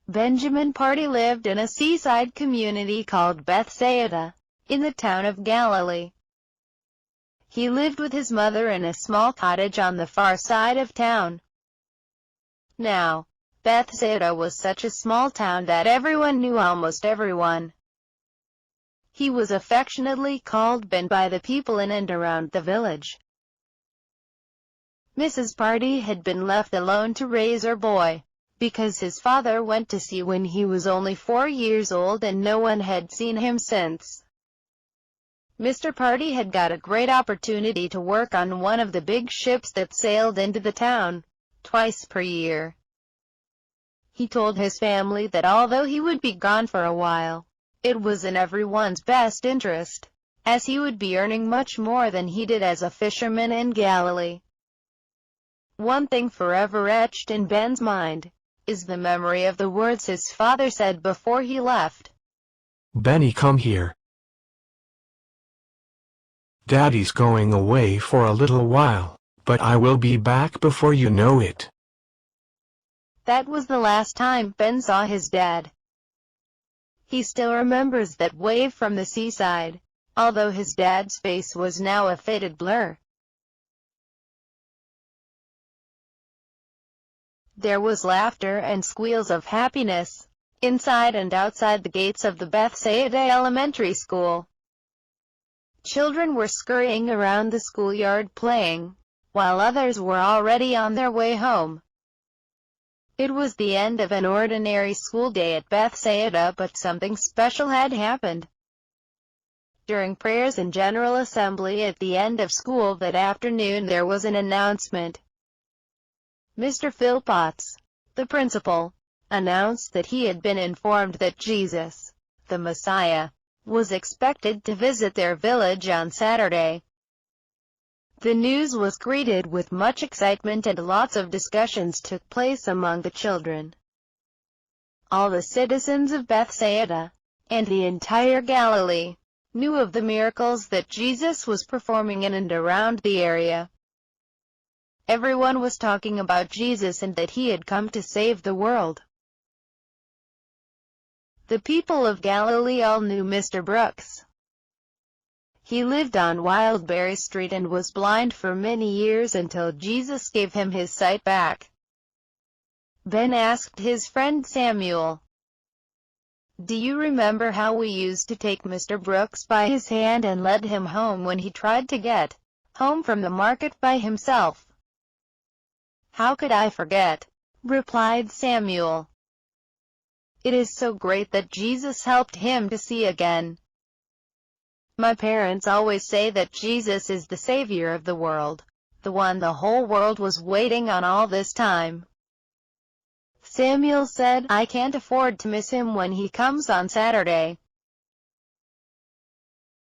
Benjamin Pardie lived in a seaside community called Bethsaida, in the town of Galilee. He lived with his mother in a small cottage on the far side of town. Now, Bethsaida was such a small town that everyone knew almost everyone. He was affectionately called Ben by the people in and around the village. Mrs. Pardie had been left alone to raise her boy, because his father went to sea when he was only 4 years old and no one had seen him since. Mr. Pardie had got a great opportunity to work on one of the big ships that sailed into the town, twice per year. He told his family that although he would be gone for a while, it was in everyone's best interest, as he would be earning much more than he did as a fisherman in Galilee. One thing forever etched in Ben's mind is the memory of the words his father said before he left. "Benny, come here. Daddy's going away for a little while, but I will be back before you know it." That was the last time Ben saw his dad. He still remembers that wave from the seaside, although his dad's face was now a faded blur. There was laughter and squeals of happiness, inside and outside the gates of the Bethsaida Elementary School. Children were scurrying around the schoolyard playing, while others were already on their way home. It was the end of an ordinary school day at Bethsaida, but something special had happened. During prayers and General Assembly at the end of school that afternoon, there was an announcement. Mr. Philpotts, the principal, announced that he had been informed that Jesus, the Messiah, was expected to visit their village on Saturday. The news was greeted with much excitement and lots of discussions took place among the children. All the citizens of Bethsaida, and the entire Galilee, knew of the miracles that Jesus was performing in and around the area. Everyone was talking about Jesus and that he had come to save the world. The people of Galilee all knew Mr. Brooks. He lived on Wildberry Street and was blind for many years until Jesus gave him his sight back. Ben asked his friend Samuel, "Do you remember how we used to take Mr. Brooks by his hand and lead him home when he tried to get home from the market by himself?" "How could I forget?" replied Samuel. "It is so great that Jesus helped him to see again. My parents always say that Jesus is the Savior of the world, the one the whole world was waiting on all this time." Samuel said, "I can't afford to miss him when he comes on Saturday."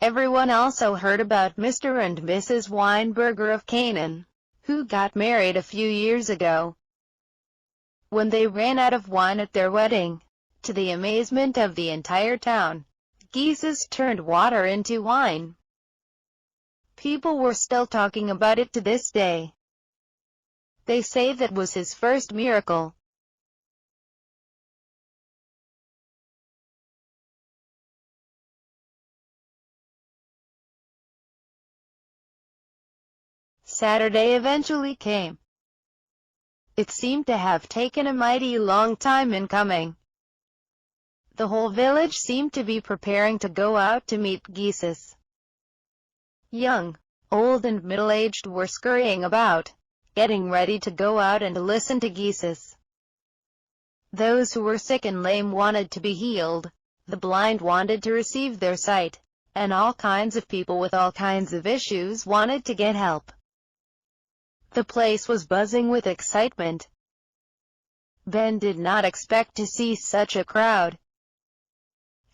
Everyone also heard about Mr. and Mrs. Weinberger of Canaan, who got married a few years ago. When they ran out of wine at their wedding, to the amazement of the entire town, Jesus turned water into wine. People were still talking about it to this day. They say that was his first miracle. Saturday eventually came. It seemed to have taken a mighty long time in coming. The whole village seemed to be preparing to go out to meet Jesus. Young, old and middle-aged were scurrying about, getting ready to go out and listen to Jesus. Those who were sick and lame wanted to be healed, the blind wanted to receive their sight, and all kinds of people with all kinds of issues wanted to get help. The place was buzzing with excitement. Ben did not expect to see such a crowd.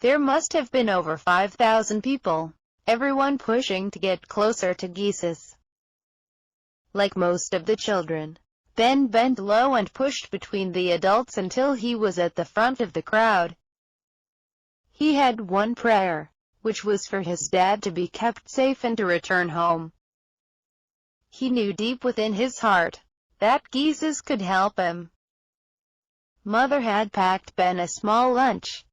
There must have been over 5,000 people, everyone pushing to get closer to Jesus. Like most of the children, Ben bent low and pushed between the adults until he was at the front of the crowd. He had one prayer, which was for his dad to be kept safe and to return home. He knew deep within his heart that Jesus could help him. Mother had packed Ben a small lunch.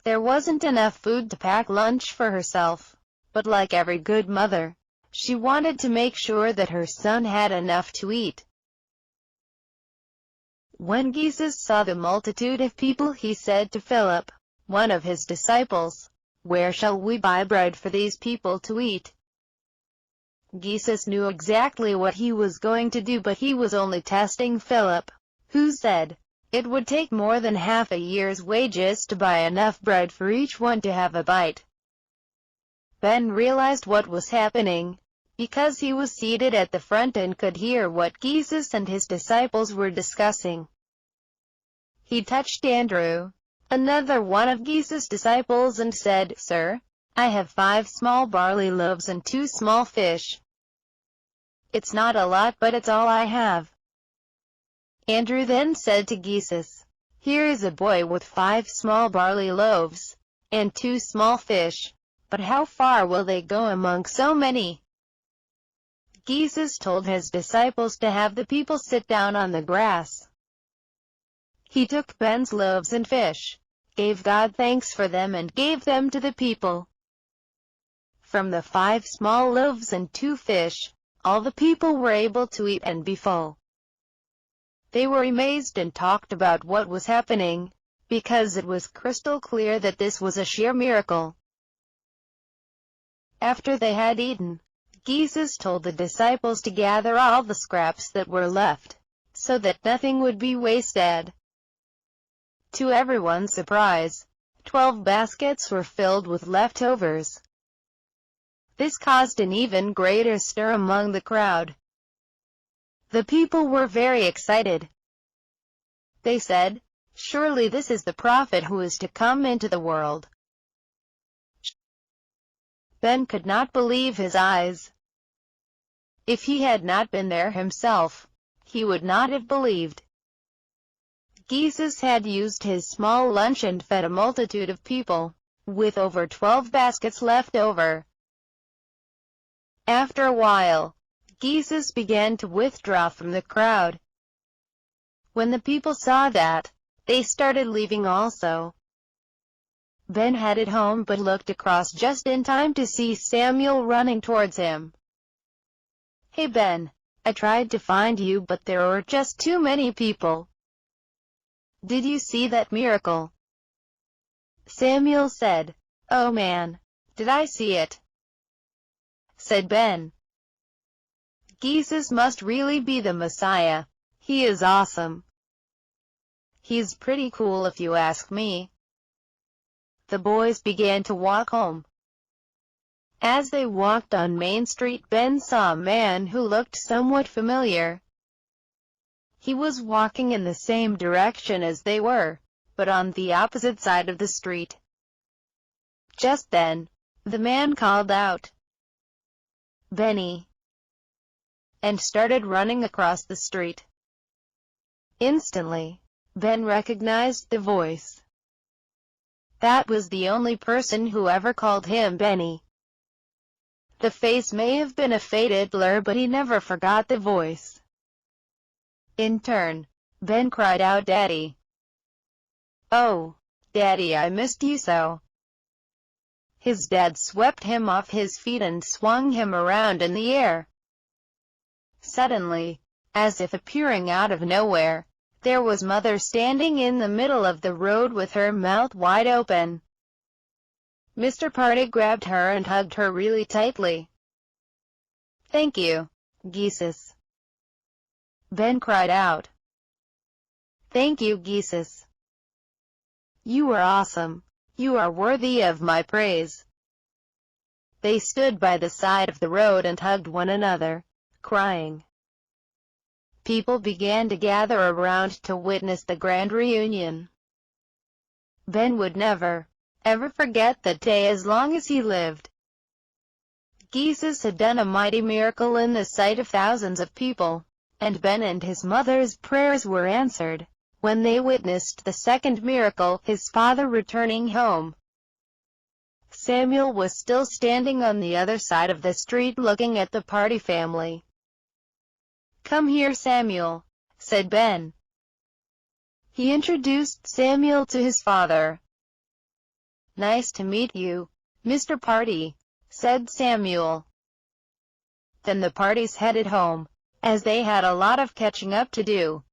There wasn't enough food to pack lunch for herself, but like every good mother, she wanted to make sure that her son had enough to eat. When Jesus saw the multitude of people, he said to Philip, one of his disciples, "Where shall we buy bread for these people to eat?" Jesus knew exactly what he was going to do, but he was only testing Philip, who said, it would take more than half a year's wages to buy enough bread for each one to have a bite. Ben realized what was happening, because he was seated at the front and could hear what Jesus and his disciples were discussing. He touched Andrew, another one of Jesus' disciples, and said, "Sir, I have 5 small barley loaves and 2 small fish. It's not a lot, but it's all I have." Andrew then said to Jesus, "Here is a boy with 5 small barley loaves and 2 small fish, but how far will they go among so many?" Jesus told his disciples to have the people sit down on the grass. He took Ben's loaves and fish, gave God thanks for them, and gave them to the people. From the 5 small loaves and 2 fish, all the people were able to eat and be full. They were amazed and talked about what was happening, because it was crystal clear that this was a sheer miracle. After they had eaten, Jesus told the disciples to gather all the scraps that were left, so that nothing would be wasted. To everyone's surprise, 12 baskets were filled with leftovers. This caused an even greater stir among the crowd. The people were very excited. They said, "Surely this is the prophet who is to come into the world." Ben could not believe his eyes. If he had not been there himself, he would not have believed. Jesus had used his small lunch and fed a multitude of people, with over 12 baskets left over. After a while, Jesus began to withdraw from the crowd. When the people saw that, they started leaving also. Ben headed home but looked across just in time to see Samuel running towards him. "Hey Ben, I tried to find you, but there were just too many people. Did you see that miracle?" Samuel said, "Oh man, did I see it?" said Ben. "Jesus must really be the Messiah. He is awesome. He's pretty cool if you ask me." The boys began to walk home. As they walked on Main Street, Ben saw a man who looked somewhat familiar. He was walking in the same direction as they were, but on the opposite side of the street. Just then, the man called out, "Benny," and started running across the street. Instantly, Ben recognized the voice. That was the only person who ever called him Benny. The face may have been a faded blur, but he never forgot the voice. In turn, Ben cried out, "Daddy! Oh, Daddy, I missed you so." His dad swept him off his feet and swung him around in the air. Suddenly, as if appearing out of nowhere, there was Mother standing in the middle of the road with her mouth wide open. Mr. Pardie grabbed her and hugged her really tightly. "Thank you, Jesus," Ben cried out. "Thank you, Jesus. You are awesome. You are worthy of my praise." They stood by the side of the road and hugged one another, crying. People began to gather around to witness the grand reunion. Ben would never, ever forget that day as long as he lived. Jesus had done a mighty miracle in the sight of thousands of people, and Ben and his mother's prayers were answered when they witnessed the second miracle, his father returning home. Samuel was still standing on the other side of the street looking at the Pardie family. "Come here, Samuel," said Ben. He introduced Samuel to his father. "Nice to meet you, Mr. Pardie," said Samuel. Then the Pardies headed home, as they had a lot of catching up to do.